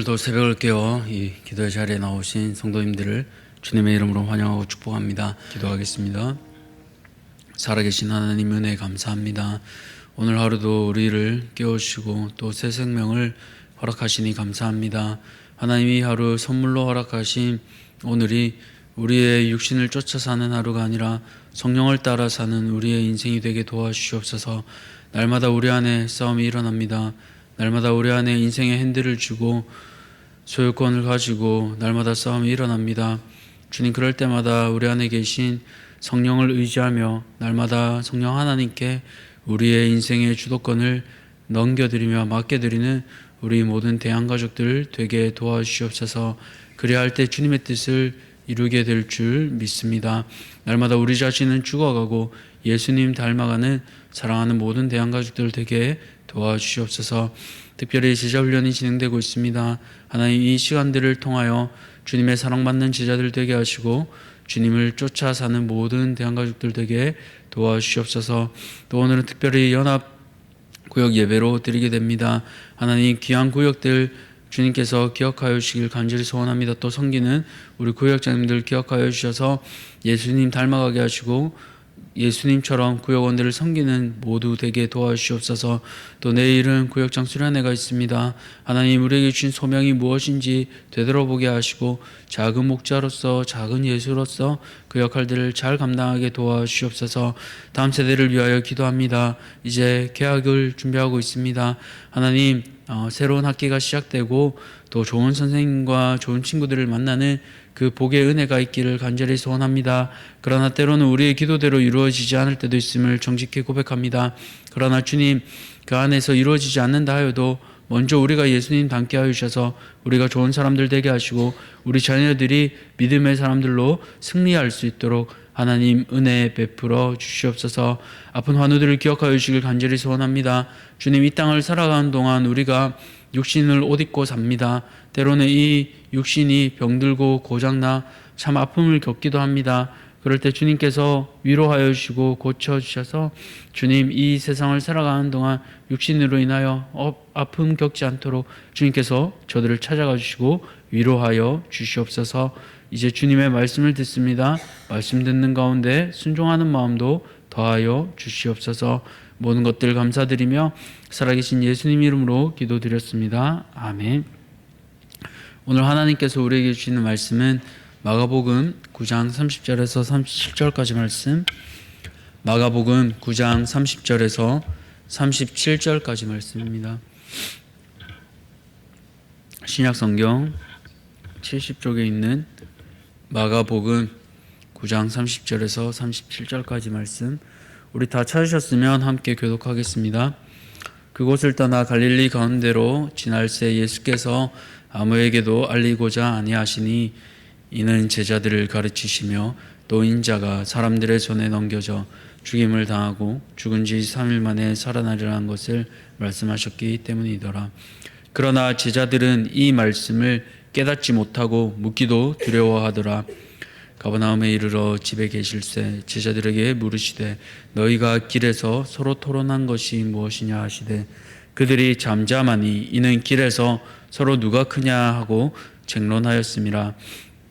오늘도 새벽을 깨워 이 기도의 자리에 나오신 성도님들을 주님의 이름으로 환영하고 축복합니다. 기도하겠습니다. 살아계신 하나님 은혜 감사합니다. 오늘 하루도 우리를 깨우시고 또 새 생명을 허락하시니 감사합니다. 하나님이 하루 선물로 허락하신 오늘이 우리의 육신을 쫓아 사는 하루가 아니라 성령을 따라 사는 우리의 인생이 되게 도와주시옵소서. 날마다 우리 안에 싸움이 일어납니다. 날마다 우리 안에 인생의 핸들을 쥐고 소유권을 가지고 날마다 싸움이 일어납니다. 주님, 그럴 때마다 우리 안에 계신 성령을 의지하며 날마다 성령 하나님께 우리의 인생의 주도권을 넘겨드리며 맡겨드리는 우리 모든 대한가족들 되게 도와주시옵소서. 그래야 할 때 주님의 뜻을 이루게 될 줄 믿습니다. 날마다 우리 자신은 죽어가고 예수님 닮아가는 사랑하는 모든 대한가족들 되게 도와주시옵소서. 특별히 제자훈련이 진행되고 있습니다. 하나님, 이 시간들을 통하여 주님의 사랑받는 제자들 되게 하시고 주님을 쫓아 사는 모든 대한가족들 되게 도와주시옵소서. 또 오늘은 특별히 연합구역 예배로 드리게 됩니다. 하나님, 귀한 구역들 주님께서 기억하여 주시길 간절히 소원합니다. 또 섬기는 우리 구역장님들 기억하여 주셔서 예수님 닮아가게 하시고 예수님처럼 구역원들을 섬기는 모두 되게 도와주시옵소서. 또 내일은 구역장 수련회가 있습니다. 하나님, 우리에게 주신 소명이 무엇인지 되돌아보게 하시고 작은 목자로서 작은 예수로서 그 역할들을 잘 감당하게 도와주시옵소서. 다음 세대를 위하여 기도합니다. 이제 개학을 준비하고 있습니다. 하나님, 새로운 학기가 시작되고 또 좋은 선생님과 좋은 친구들을 만나는 그 복의 은혜가 있기를 간절히 소원합니다. 그러나 때로는 우리의 기도대로 이루어지지 않을 때도 있음을 정직히 고백합니다. 그러나 주님, 그 안에서 이루어지지 않는다 하여도 먼저 우리가 예수님 닮게 하여 주셔서 우리가 좋은 사람들 되게 하시고 우리 자녀들이 믿음의 사람들로 승리할 수 있도록 하나님 은혜 베풀어 주시옵소서. 아픈 환우들을 기억하여 주시길 간절히 소원합니다. 주님, 이 땅을 살아가는 동안 우리가 육신을 옷 입고 삽니다. 때로는 이 육신이 병들고 고장나 참 아픔을 겪기도 합니다. 그럴 때 주님께서 위로하여 주시고 고쳐주셔서 주님, 이 세상을 살아가는 동안 육신으로 인하여 아픔 겪지 않도록 주님께서 저들을 찾아가 주시고 위로하여 주시옵소서. 이제 주님의 말씀을 듣습니다. 말씀 듣는 가운데 순종하는 마음도 더하여 주시옵소서. 모든 것들 감사드리며 살아계신 예수님 이름으로 기도드렸습니다. 아멘. 오늘 하나님께서 우리에게 주시는 말씀은 마가복음 9장 30절에서 37절까지 말씀, 마가복음 9장 30절에서 37절까지 말씀입니다. 신약성경 70쪽에 있는 마가복음 9장 30절에서 37절까지 말씀, 우리 다 찾으셨으면 함께 교독하겠습니다. 그곳을 떠나 갈릴리 가운데로 지날새 예수께서 아무에게도 알리고자 아니하시니 이는 제자들을 가르치시며 또 인자가 사람들의 손에 넘겨져 죽임을 당하고 죽은 지 3일 만에 살아나리라는 것을 말씀하셨기 때문이더라. 그러나 제자들은 이 말씀을 깨닫지 못하고 묻기도 두려워하더라. 가버나움에 이르러 집에 계실새 제자들에게 물으시되 너희가 길에서 서로 토론한 것이 무엇이냐 하시되 그들이 잠잠하니 이는 길에서 서로 누가 크냐 하고 쟁론하였음이라.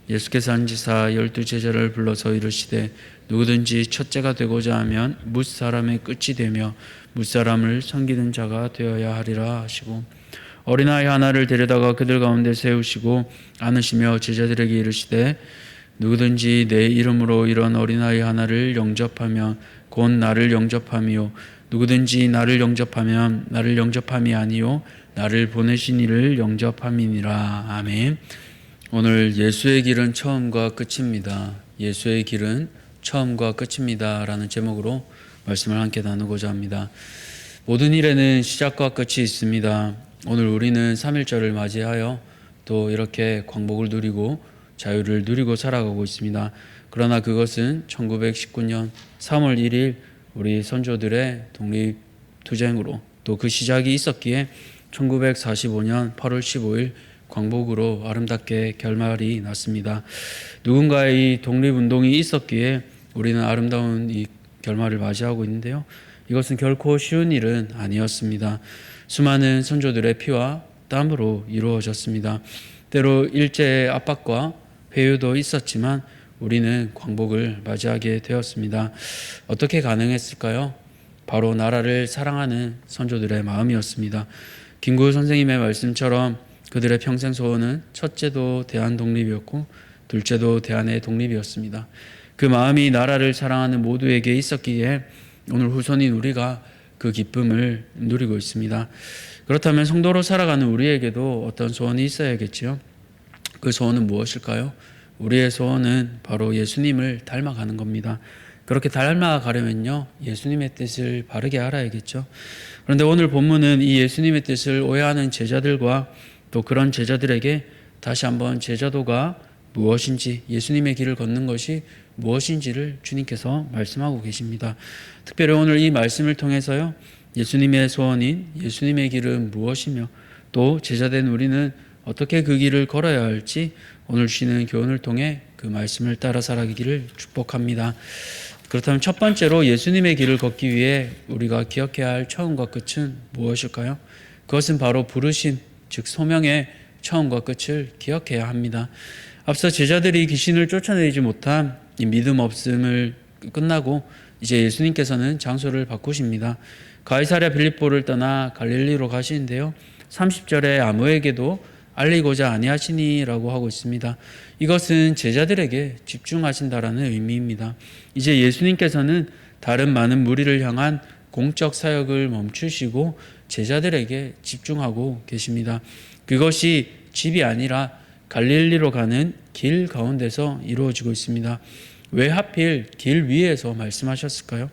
예수께서 앉으사 12제자를 불러서 이르시되 누구든지 첫째가 되고자 하면 뭇사람의 끝이 되며 뭇사람을 섬기는 자가 되어야 하리라 하시고 어린아이 하나를 데려다가 그들 가운데 세우시고 안으시며 제자들에게 이르시되 누구든지 내 이름으로 이런 어린아이 하나를 영접하면 곧 나를 영접함이요 누구든지 나를 영접하면 나를 영접함이 아니요 나를 보내신 이를 영접함이니라. 아멘. 오늘 예수의 길은 처음과 끝입니다. 예수의 길은 처음과 끝입니다 라는 제목으로 말씀을 함께 나누고자 합니다. 모든 일에는 시작과 끝이 있습니다. 오늘 우리는 3.1절을 맞이하여 또 이렇게 광복을 누리고 자유를 누리고 살아가고 있습니다. 그러나 그것은 1919년 3월 1일 우리 선조들의 독립투쟁으로 또 그 시작이 있었기에 1945년 8월 15일 광복으로 아름답게 결말이 났습니다. 누군가의 이 독립운동이 있었기에 우리는 아름다운 이 결말을 맞이하고 있는데요. 이것은 결코 쉬운 일은 아니었습니다. 수많은 선조들의 피와 땀으로 이루어졌습니다. 때로 일제의 압박과 회유도 있었지만 우리는 광복을 맞이하게 되었습니다. 어떻게 가능했을까요? 바로 나라를 사랑하는 선조들의 마음이었습니다. 김구 선생님의 말씀처럼 그들의 평생 소원은 첫째도 대한 독립이었고 둘째도 대한의 독립이었습니다. 그 마음이 나라를 사랑하는 모두에게 있었기에 오늘 후손인 우리가 그 기쁨을 누리고 있습니다. 그렇다면 성도로 살아가는 우리에게도 어떤 소원이 있어야겠지요. 그 소원은 무엇일까요? 우리의 소원은 바로 예수님을 닮아가는 겁니다. 그렇게 닮아가려면요, 예수님의 뜻을 바르게 알아야겠죠. 그런데 오늘 본문은 이 예수님의 뜻을 오해하는 제자들과 또 그런 제자들에게 다시 한번 제자도가 무엇인지, 예수님의 길을 걷는 것이 무엇인지를 주님께서 말씀하고 계십니다. 특별히 오늘 이 말씀을 통해서요, 예수님의 소원인 예수님의 길은 무엇이며 또 제자된 우리는 어떻게 그 길을 걸어야 할지 오늘 주시는 교훈을 통해 그 말씀을 따라 살아가기를 축복합니다. 그렇다면 첫 번째로 예수님의 길을 걷기 위해 우리가 기억해야 할 처음과 끝은 무엇일까요? 그것은 바로 부르심, 즉 소명의 처음과 끝을 기억해야 합니다. 앞서 제자들이 귀신을 쫓아내지 못한 이 믿음 없음을 끝나고 이제 예수님께서는 장소를 바꾸십니다. 가이사랴 빌립보를 떠나 갈릴리로 가시는데요. 30절에 아무에게도 알리고자 아니하시니라고 하고 있습니다. 이것은 제자들에게 집중하신다라는 의미입니다. 이제 예수님께서는 다른 많은 무리를 향한 공적 사역을 멈추시고 제자들에게 집중하고 계십니다. 그것이 집이 아니라 갈릴리로 가는 길 가운데서 이루어지고 있습니다. 왜 하필 길 위에서 말씀하셨을까요?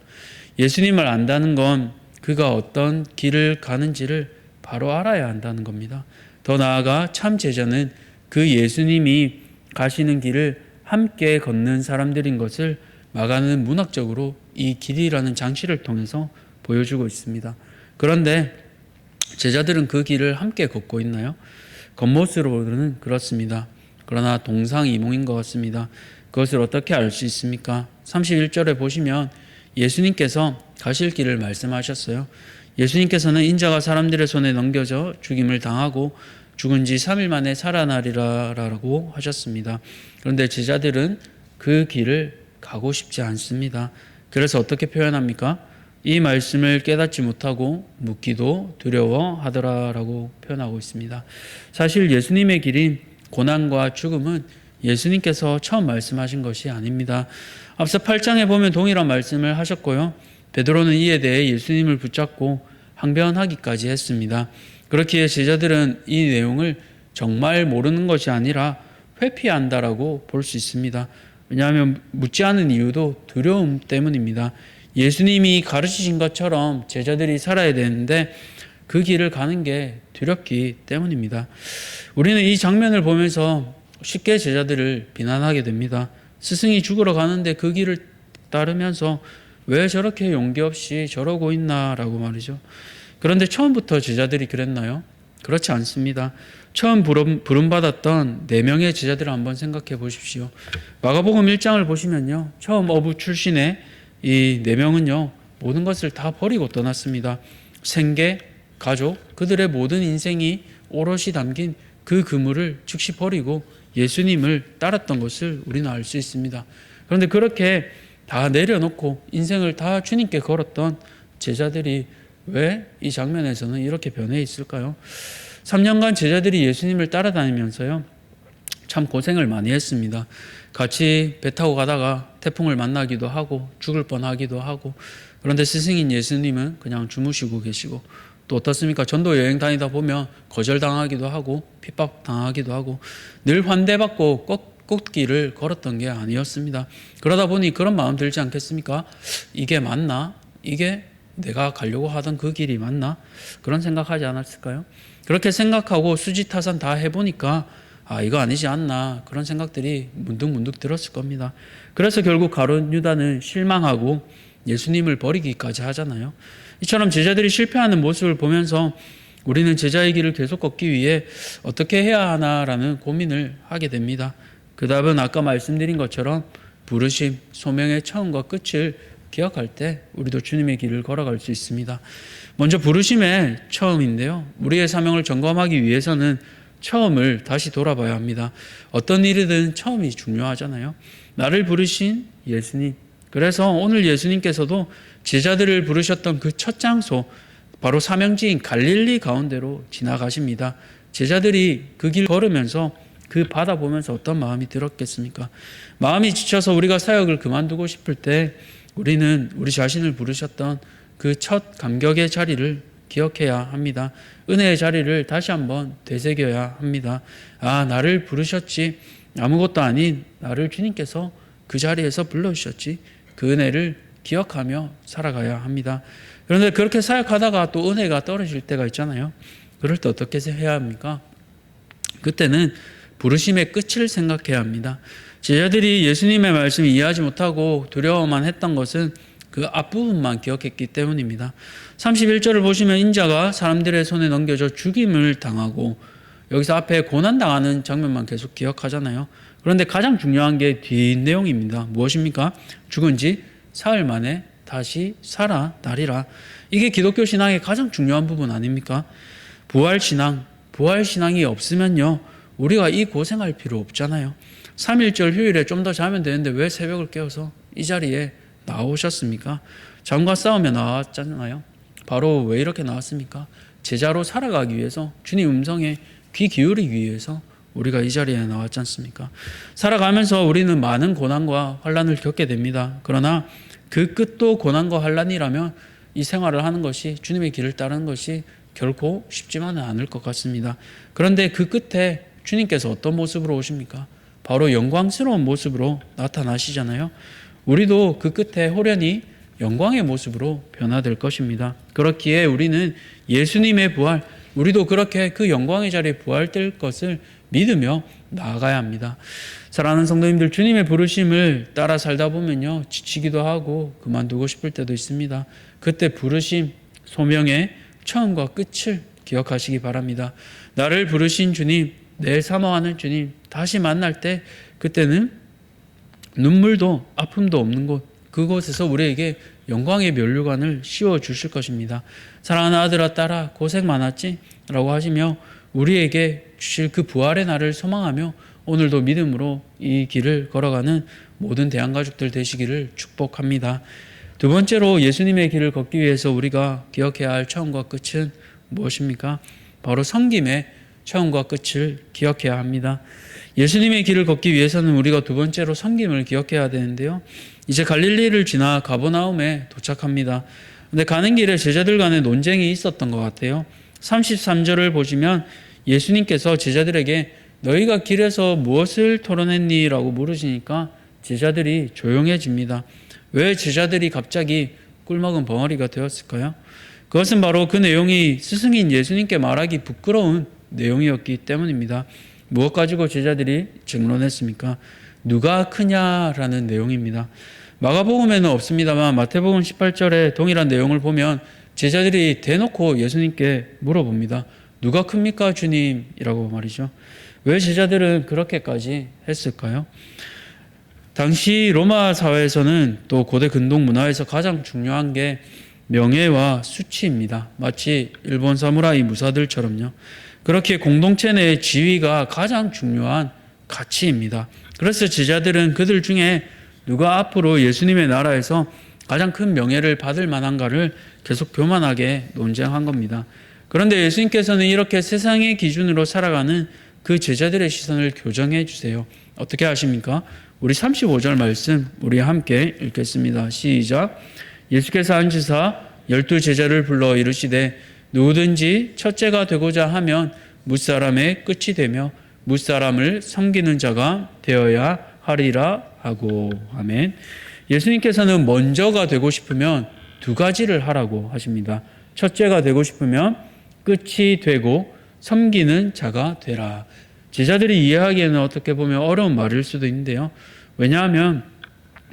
예수님을 안다는 건 그가 어떤 길을 가는지를 바로 알아야 한다는 겁니다. 더 나아가 참 제자는 그 예수님이 가시는 길을 함께 걷는 사람들인 것을 마가는 문학적으로 이 길이라는 장치를 통해서 보여주고 있습니다. 그런데 제자들은 그 길을 함께 걷고 있나요? 겉모습으로는 그렇습니다. 그러나 동상이몽인 것 같습니다. 그것을 어떻게 알 수 있습니까? 31절에 보시면 예수님께서 가실 길을 말씀하셨어요. 예수님께서는 인자가 사람들의 손에 넘겨져 죽임을 당하고 죽은 지 3일 만에 살아나리라라고 하셨습니다. 그런데 제자들은 그 길을 가고 싶지 않습니다. 그래서 어떻게 표현합니까? 이 말씀을 깨닫지 못하고 묻기도 두려워하더라라고 표현하고 있습니다. 사실 예수님의 길인 고난과 죽음은 예수님께서 처음 말씀하신 것이 아닙니다. 앞서 8장에 보면 동일한 말씀을 하셨고요. 베드로는 이에 대해 예수님을 붙잡고 항변하기까지 했습니다. 그렇기에 제자들은 이 내용을 정말 모르는 것이 아니라 회피한다라고 볼 수 있습니다. 왜냐하면 묻지 않은 이유도 두려움 때문입니다. 예수님이 가르치신 것처럼 제자들이 살아야 되는데 그 길을 가는 게 두렵기 때문입니다. 우리는 이 장면을 보면서 쉽게 제자들을 비난하게 됩니다. 스승이 죽으러 가는데 그 길을 따르면서 왜 저렇게 용기 없이 저러고 있나라고 말이죠. 그런데 처음부터 제자들이 그랬나요? 그렇지 않습니다. 처음 부름받았던 4명의 제자들을 한번 생각해 보십시오. 마가복음 1장을 보시면요. 처음 어부 출신의 이 4명은요. 모든 것을 다 버리고 떠났습니다. 생계, 가족, 그들의 모든 인생이 오롯이 담긴 그 그물을 즉시 버리고 예수님을 따랐던 것을 우리는 알 수 있습니다. 그런데 그렇게 다 내려놓고 인생을 다 주님께 걸었던 제자들이 왜 이 장면에서는 이렇게 변해 있을까요? 3년간 제자들이 예수님을 따라다니면서요. 참 고생을 많이 했습니다. 같이 배 타고 가다가 태풍을 만나기도 하고 죽을 뻔하기도 하고 그런데 스승인 예수님은 그냥 주무시고 계시고 또 어떻습니까? 전도 여행 다니다 보면 거절당하기도 하고 핍박당하기도 하고 늘 환대받고 꽃길을 걸었던 게 아니었습니다. 그러다 보니 그런 마음 들지 않겠습니까? 이게 맞나? 이게 내가 가려고 하던 그 길이 맞나? 그런 생각하지 않았을까요? 그렇게 생각하고 수지타산 다 해보니까 이거 아니지 않나 그런 생각들이 문득문득 들었을 겁니다. 그래서 결국 가룟 유다는 실망하고 예수님을 버리기까지 하잖아요. 이처럼 제자들이 실패하는 모습을 보면서 우리는 제자의 길을 계속 걷기 위해 어떻게 해야 하나라는 고민을 하게 됩니다. 그 답은 아까 말씀드린 것처럼 부르심, 소명의 처음과 끝을 기억할 때 우리도 주님의 길을 걸어갈 수 있습니다. 먼저 부르심의 처음인데요. 우리의 사명을 점검하기 위해서는 처음을 다시 돌아봐야 합니다. 어떤 일이든 처음이 중요하잖아요. 나를 부르신 예수님. 그래서 오늘 예수님께서도 제자들을 부르셨던 그 첫 장소, 바로 사명지인 갈릴리 가운데로 지나가십니다. 제자들이 그 길 걸으면서 그 바다 보면서 어떤 마음이 들었겠습니까? 마음이 지쳐서 우리가 사역을 그만두고 싶을 때 우리는 우리 자신을 부르셨던 그 첫 감격의 자리를 기억해야 합니다. 은혜의 자리를 다시 한번 되새겨야 합니다. 아, 나를 부르셨지. 아무것도 아닌 나를 주님께서 그 자리에서 불러주셨지. 그 은혜를 기억하며 살아가야 합니다. 그런데 그렇게 사역하다가 또 은혜가 떨어질 때가 있잖아요. 그럴 때 어떻게 해야 합니까? 그때는 부르심의 끝을 생각해야 합니다. 제자들이 예수님의 말씀을 이해하지 못하고 두려워만 했던 것은 그 앞부분만 기억했기 때문입니다. 31절을 보시면 인자가 사람들의 손에 넘겨져 죽임을 당하고, 여기서 앞에 고난당하는 장면만 계속 기억하잖아요. 그런데 가장 중요한 게 뒷내용입니다. 무엇입니까? 죽은 지 사흘 만에 다시 살아나리라. 이게 기독교 신앙의 가장 중요한 부분 아닙니까? 부활신앙이 없으면요, 우리가 이 고생할 필요 없잖아요. 3.1절 휴일에 좀 더 자면 되는데 왜 새벽을 깨워서 이 자리에 나오셨습니까? 잠과 싸우며 나왔잖아요. 바로 왜 이렇게 나왔습니까? 제자로 살아가기 위해서, 주님 음성에 귀 기울이기 위해서 우리가 이 자리에 나왔지 않습니까? 살아가면서 우리는 많은 고난과 환난을 겪게 됩니다. 그러나 그 끝도 고난과 환난이라면 이 생활을 하는 것이, 주님의 길을 따르는 것이 결코 쉽지만은 않을 것 같습니다. 그런데 그 끝에 주님께서 어떤 모습으로 오십니까? 바로 영광스러운 모습으로 나타나시잖아요. 우리도 그 끝에 호련히 영광의 모습으로 변화될 것입니다. 그렇기에 우리는 예수님의 부활, 우리도 그렇게 그 영광의 자리에 부활될 것을 믿으며 나아가야 합니다. 사랑하는 성도님들, 주님의 부르심을 따라 살다 보면요, 지치기도 하고 그만두고 싶을 때도 있습니다. 그때 부르심, 소명의 처음과 끝을 기억하시기 바랍니다. 나를 부르신 주님, 내 사모하는 주님, 다시 만날 때 그때는 눈물도 아픔도 없는 곳, 그곳에서 우리에게 영광의 면류관을 씌워 주실 것입니다. 사랑하는 아들아 딸아 고생 많았지? 라고 하시며 우리에게 주실 그 부활의 날을 소망하며 오늘도 믿음으로 이 길을 걸어가는 모든 대한가족들 되시기를 축복합니다. 두 번째로 예수님의 길을 걷기 위해서 우리가 기억해야 할 처음과 끝은 무엇입니까? 바로 섬김의 처음과 끝을 기억해야 합니다. 예수님의 길을 걷기 위해서는 우리가 두 번째로 섬김을 기억해야 되는데요. 이제 갈릴리를 지나 가버나움에 도착합니다. 근데 가는 길에 제자들 간에 논쟁이 있었던 것 같아요. 33절을 보시면 예수님께서 제자들에게 너희가 길에서 무엇을 토론했니? 라고 물으시니까 제자들이 조용해집니다. 왜 제자들이 갑자기 꿀먹은 벙어리가 되었을까요? 그것은 바로 그 내용이 스승인 예수님께 말하기 부끄러운 내용이었기 때문입니다. 무엇 가지고 제자들이 증론했습니까? 누가 크냐라는 내용입니다. 마가복음에는 없습니다만 마태복음 18절에 동일한 내용을 보면 제자들이 대놓고 예수님께 물어봅니다. 누가 큽니까 주님? 이라고 말이죠. 왜 제자들은 그렇게까지 했을까요? 당시 로마 사회에서는 또 고대 근동 문화에서 가장 중요한 게 명예와 수치입니다. 마치 일본 사무라이 무사들처럼요. 그렇게 공동체 내의 지위가 가장 중요한 가치입니다. 그래서 제자들은 그들 중에 누가 앞으로 예수님의 나라에서 가장 큰 명예를 받을 만한가를 계속 교만하게 논쟁한 겁니다. 그런데 예수님께서는 이렇게 세상의 기준으로 살아가는 그 제자들의 시선을 교정해 주세요. 어떻게 하십니까? 우리 35절 말씀 우리 함께 읽겠습니다. 시작. 예수께서 앉으사 12제자를 불러 이르시되 누구든지 첫째가 되고자 하면 무사람의 끝이 되며 무사람을 섬기는 자가 되어야 하리라 하고. 아멘. 예수님께서는 먼저가 되고 싶으면 두 가지를 하라고 하십니다. 첫째가 되고 싶으면 끝이 되고 섬기는 자가 되라. 제자들이 이해하기에는 어떻게 보면 어려운 말일 수도 있는데요. 왜냐하면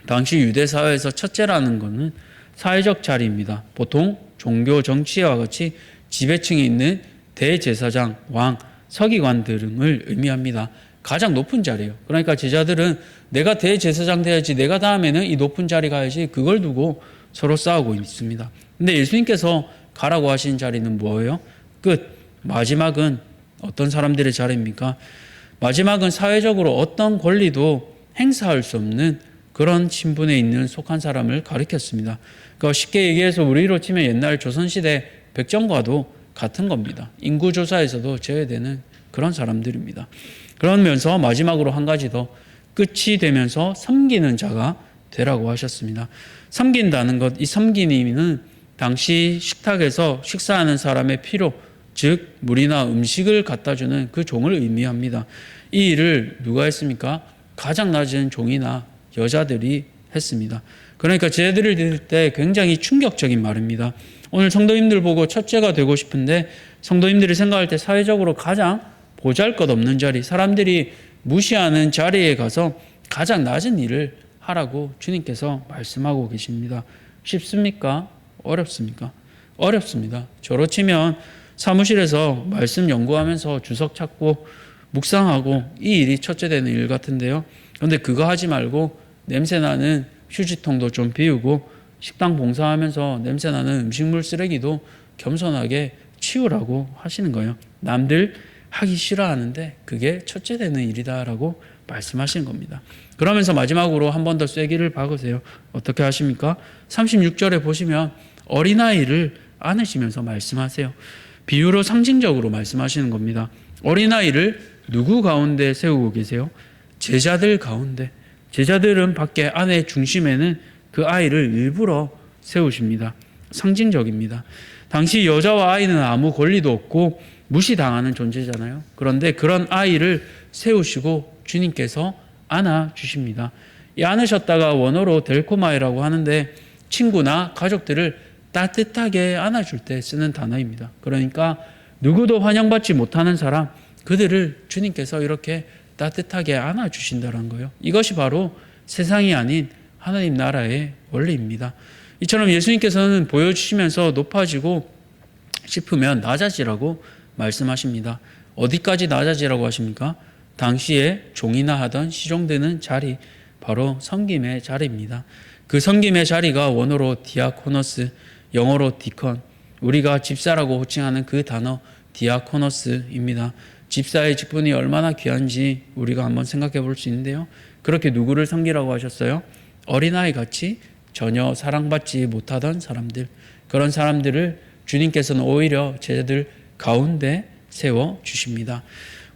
당시 유대 사회에서 첫째라는 것은 사회적 자리입니다. 보통 종교 정치와 같이 지배층에 있는 대제사장, 왕, 서기관 등을 의미합니다. 가장 높은 자리예요. 그러니까 제자들은 내가 대제사장 돼야지, 내가 다음에는 이 높은 자리 가야지, 그걸 두고 서로 싸우고 있습니다. 근데 예수님께서 가라고 하신 자리는 뭐예요? 끝. 마지막은 어떤 사람들의 자리입니까? 마지막은 사회적으로 어떤 권리도 행사할 수 없는 그런 신분에 있는 속한 사람을 가리켰습니다. 그러니까 쉽게 얘기해서 우리로 치면 옛날 조선시대 백정과도 같은 겁니다. 인구조사에서도 제외되는 그런 사람들입니다. 그러면서 마지막으로 한 가지 더, 끝이 되면서 섬기는 자가 되라고 하셨습니다. 섬긴다는 것, 이 섬기는 당시 식탁에서 식사하는 사람의 필요, 즉 물이나 음식을 갖다 주는 그 종을 의미합니다. 이 일을 누가 했습니까? 가장 낮은 종이나 여자들이 했습니다. 그러니까 제자들을 들을 때 굉장히 충격적인 말입니다. 오늘 성도님들 보고 첫째가 되고 싶은데, 성도님들이 생각할 때 사회적으로 가장 보잘것없는 자리, 사람들이 무시하는 자리에 가서 가장 낮은 일을 하라고 주님께서 말씀하고 계십니다. 쉽습니까? 어렵습니까? 어렵습니다. 저로 치면 사무실에서 말씀 연구하면서 주석 찾고 묵상하고 이 일이 첫째 되는 일 같은데요. 그런데 그거 하지 말고 냄새나는 휴지통도 좀 비우고 식당 봉사하면서 냄새나는 음식물 쓰레기도 겸손하게 치우라고 하시는 거예요. 남들 하기 싫어하는데 그게 첫째 되는 일이다라고 말씀하시는 겁니다. 그러면서 마지막으로 한 번 더 쐐기를 박으세요. 어떻게 하십니까? 36절에 보시면 어린아이를 안으시면서 말씀하세요. 비유로 상징적으로 말씀하시는 겁니다. 어린아이를 누구 가운데 세우고 계세요? 제자들 가운데. 제자들은 밖에 안에 중심에는 그 아이를 일부러 세우십니다. 상징적입니다. 당시 여자와 아이는 아무 권리도 없고 무시당하는 존재잖아요. 그런데 그런 아이를 세우시고 주님께서 안아주십니다. 이 안으셨다가 원어로 델코마이라고 하는데 친구나 가족들을 따뜻하게 안아줄 때 쓰는 단어입니다. 그러니까 누구도 환영받지 못하는 사람, 그들을 주님께서 이렇게 따뜻하게 안아주신다는 거예요. 이것이 바로 세상이 아닌 하나님 나라의 원리입니다. 이처럼 예수님께서는 보여주시면서 높아지고 싶으면 낮아지라고 말씀하십니다. 어디까지 낮아지라고 하십니까? 당시에 종이나 하던 시종되는 자리, 바로 섬김의 자리입니다. 그 섬김의 자리가 원어로 디아코노스, 영어로 디컨, 우리가 집사라고 호칭하는 그 단어 디아코노스입니다. 집사의 직분이 얼마나 귀한지 우리가 한번 생각해 볼 수 있는데요. 그렇게 누구를 섬기라고 하셨어요? 어린아이 같이 전혀 사랑받지 못하던 사람들, 그런 사람들을 주님께서는 오히려 제자들 가운데 세워주십니다.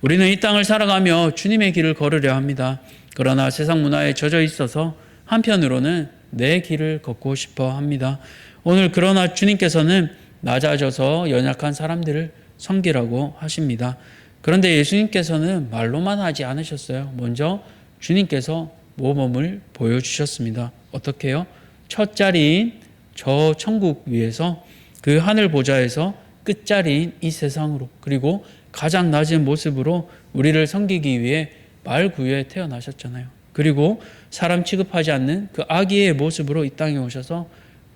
우리는 이 땅을 살아가며 주님의 길을 걸으려 합니다. 그러나 세상 문화에 젖어 있어서 한편으로는 내 길을 걷고 싶어 합니다. 오늘 그러나 주님께서는 낮아져서 연약한 사람들을 섬기라고 하십니다. 그런데 예수님께서는 말로만 하지 않으셨어요. 먼저 주님께서 모범을 보여주셨습니다. 어떻게 해요? 첫 자리인 저 천국 위에서 그 하늘 보좌에서 끝자리인 이 세상으로, 그리고 가장 낮은 모습으로 우리를 섬기기 위해 말구유에 태어나셨잖아요. 그리고 사람 취급하지 않는 그 아기의 모습으로 이 땅에 오셔서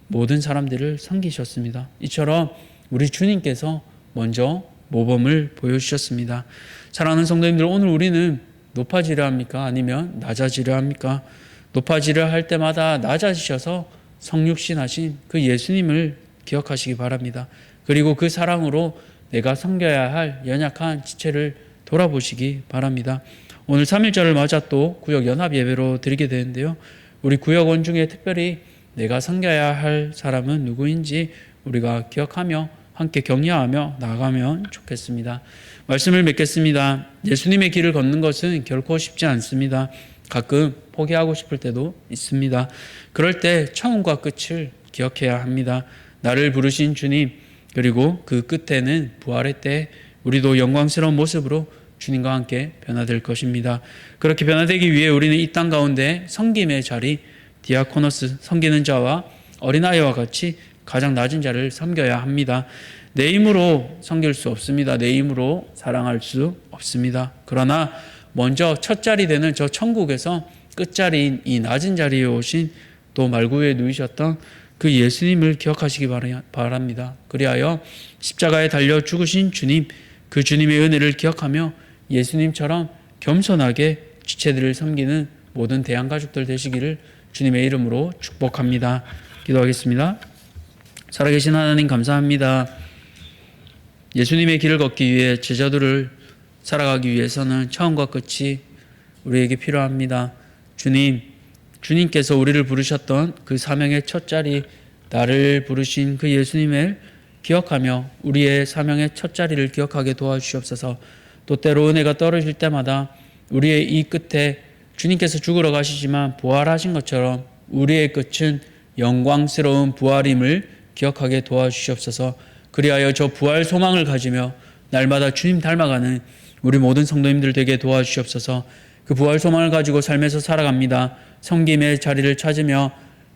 모든 사람들을 섬기셨습니다. 이처럼 우리 주님께서 먼저 모범을 보여주셨습니다. 사랑하는 성도님들, 오늘 우리는 높아지려 합니까? 아니면 낮아지려 합니까? 높아지려 할 때마다 낮아지셔서 성육신하신 그 예수님을 기억하시기 바랍니다. 그리고 그 사랑으로 내가 섬겨야 할 연약한 지체를 돌아보시기 바랍니다. 오늘 3.1절을 맞아 또 구역 연합 예배로 드리게 되는데요. 우리 구역원 중에 특별히 내가 섬겨야 할 사람은 누구인지 우리가 기억하며 함께 격려하며 나아가면 좋겠습니다. 말씀을 맺겠습니다. 예수님의 길을 걷는 것은 결코 쉽지 않습니다. 가끔 포기하고 싶을 때도 있습니다. 그럴 때 처음과 끝을 기억해야 합니다. 나를 부르신 주님, 그리고 그 끝에는 부활의 때 우리도 영광스러운 모습으로 주님과 함께 변화될 것입니다. 그렇게 변화되기 위해 우리는 이 땅 가운데 섬김의 자리, 디아코노스, 섬기는 자와 어린아이와 같이 가장 낮은 자를 섬겨야 합니다. 내 힘으로 섬길 수 없습니다. 내 힘으로 사랑할 수 없습니다. 그러나 먼저 첫 자리 되는 저 천국에서 끝자리인 이 낮은 자리에 오신, 또 말구유에 누이셨던 그 예수님을 기억하시기 바랍니다. 그리하여 십자가에 달려 죽으신 주님, 그 주님의 은혜를 기억하며 예수님처럼 겸손하게 지체들을 섬기는 모든 대한가족들 되시기를 주님의 이름으로 축복합니다. 기도하겠습니다. 살아계신 하나님 감사합니다. 예수님의 길을 걷기 위해 제자들을 살아가기 위해서는 처음과 끝이 우리에게 필요합니다. 주님께서 우리를 부르셨던 그 사명의 첫 자리, 나를 부르신 그 예수님을 기억하며 우리의 사명의 첫 자리를 기억하게 도와주시옵소서. 또 때로 은혜가 떨어질 때마다 우리의 이 끝에 주님께서 죽으러 가시지만 부활하신 것처럼 우리의 끝은 영광스러운 부활임을 기억하게 도와주시옵소서. 그리하여 저 부활 소망을 가지며 날마다 주님 닮아가는 우리 모든 성도님들 되게 도와주시옵소서. 그 부활 소망을 가지고 삶에서 살아갑니다. 섬김의 자리를 찾으며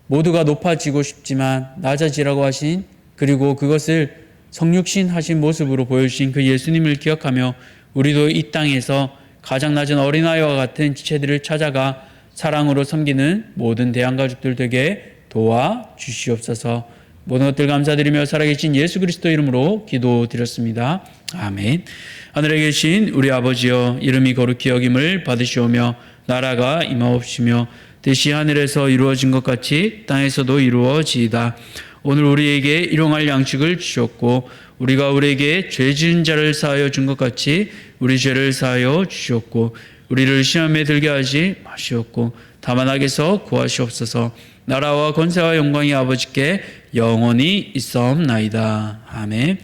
모두가 높아지고 싶지만 낮아지라고 하신, 그리고 그것을 성육신 하신 모습으로 보여주신 그 예수님을 기억하며 우리도 이 땅에서 가장 낮은 어린아이와 같은 지체들을 찾아가 사랑으로 섬기는 모든 대한가족들 되게 도와주시옵소서. 모든 것들 감사드리며 살아계신 예수 그리스도 이름으로 기도드렸습니다. 아멘. 하늘에 계신 우리 아버지여, 이름이 거룩히 여김을 받으시오며 나라가 임하옵시며 뜻이 하늘에서 이루어진 것 같이 땅에서도 이루어지이다. 오늘 우리에게 일용할 양식을 주셨고 우리가 우리에게 죄 지은 자를 사하여 준 것 같이 우리 죄를 사하여 주셨고 우리를 시험에 들게 하지 마시옵고 다만 악에서 구하시옵소서. 나라와 권세와 영광이 아버지께 영원히 있사옵나이다. 아멘.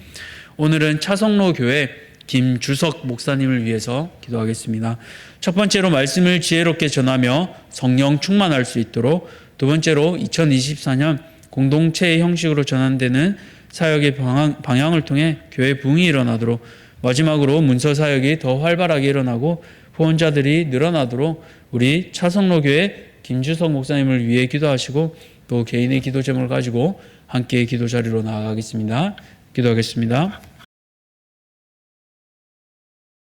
오늘은 차성로 교회 김주석 목사님을 위해서 기도하겠습니다. 첫 번째로 말씀을 지혜롭게 전하며 성령 충만할 수 있도록, 두 번째로 2024년 공동체의 형식으로 전환되는 사역의 방향을 통해 교회 부흥이 일어나도록, 마지막으로 문서 사역이 더 활발하게 일어나고 후원자들이 늘어나도록 우리 차성로교회 김주석 목사님을 위해 기도하시고 또 개인의 기도 제목을 가지고 함께 기도 자리로 나아가겠습니다. 기도하겠습니다.